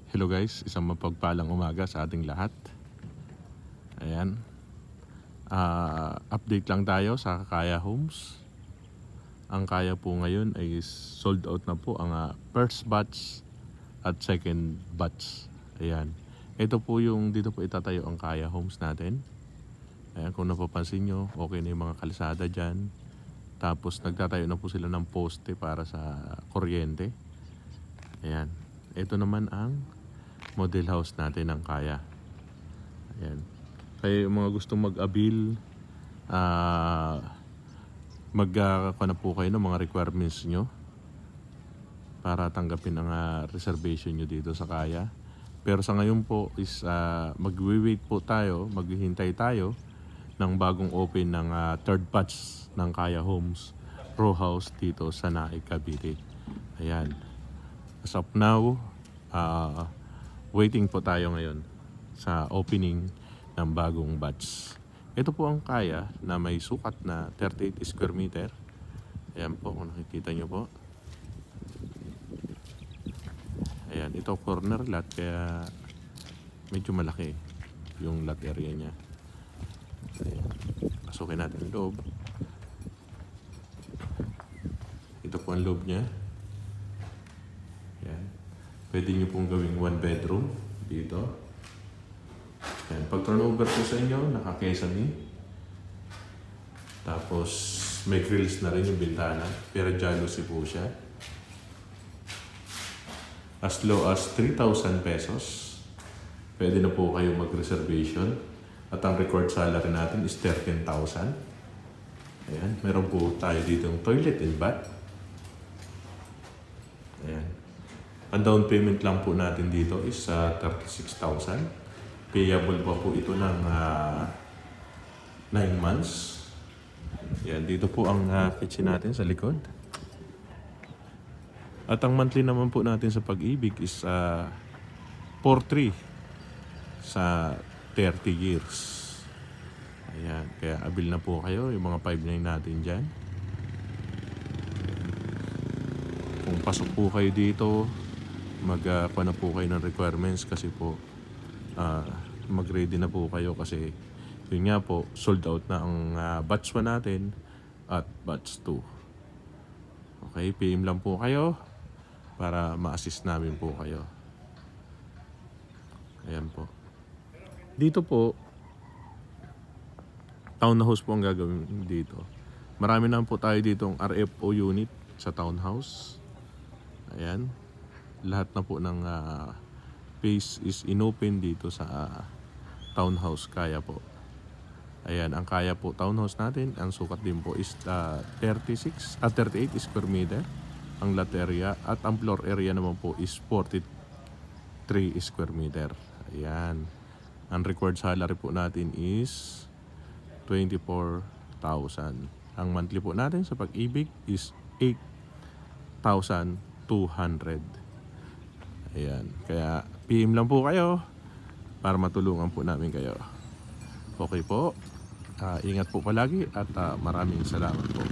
Hello guys, isang mapagpalang umaga sa ating lahat. Ayan. Update lang tayo sa Kaya Homes. Ang Kaya po ngayon ay sold out na po ang first batch at second batch. Ayan. Ito po yung dito po itatayo ang Kaya Homes natin. Ayan, kung napapansin nyo, okay na yung mga kalsada dyan. Tapos nagtatayo na po sila ng poste para sa kuryente. Ayan. Ito naman ang model house natin ng Kaya. Ayan. Kaya yung mga gustong mag-avail, na po kayo ng mga requirements nyo para tanggapin ang reservation nyo dito sa Kaya. Pero sa ngayon po is mag-wait po tayo, maghihintay tayo ng bagong open ng third batch ng Kaya Homes row house dito sa Naik, Cavite. Ayan. As of now, waiting po tayo ngayon sa opening ng bagong batch. Ito po ang Kaya na may sukat na 38 square meter. Ayan po kung nakikita nyo po. Ayan, ito corner lot kaya medyo malaki yung lot area niya. Ayan. Pasukin natin yung loob. Ito po ang loob niya. Ayan. Pwede nyo pong gawing one bedroom dito. Ayan. Pag turnover po sa inyo, naka-kesame. Tapos may grills na rin yung bintana. Pero jalousie po siya. As low as 3,000 pesos. Pwede na po kayo mag-reservation. At ang record salary natin is 13,000. Ayan. Meron po tayo dito yung toilet and bath. Ayan. Ang down payment lang po natin dito is 36,000. Payable pa po ito ng 9 months. Yan, dito po ang kitchen natin sa likod. At ang monthly naman po natin sa Pag-ibig is 4,300 sa 30 years. Ayan, kaya abil na po kayo yung mga 5,900 natin dyan. Kung pasok po kayo dito, magpa na po kayo ng requirements kasi po mag-ready na po kayo kasi yun nga po, sold out na ang batch 1 natin at batch 2. Okay, PM lang po kayo para ma-assist namin po kayo. Ayan po. Dito po, townhouse po ang gagawin dito. Marami na po tayo ditong RFO unit sa townhouse. Ayan. Lahat na po ng phase is inopen dito sa townhouse Kaya po. Ayan, ang Kaya po townhouse natin, ang sukat din po is 38 square meter ang lot area at ang floor area naman po is 43 square meter. Ayan. Ang required salary po natin is 24,000. Ang monthly po natin sa Pag-ibig is 8,200. Ayan. Kaya PM lang po kayo para matulungan po namin kayo. Okay po. Ingat po palagi at maraming salamat po.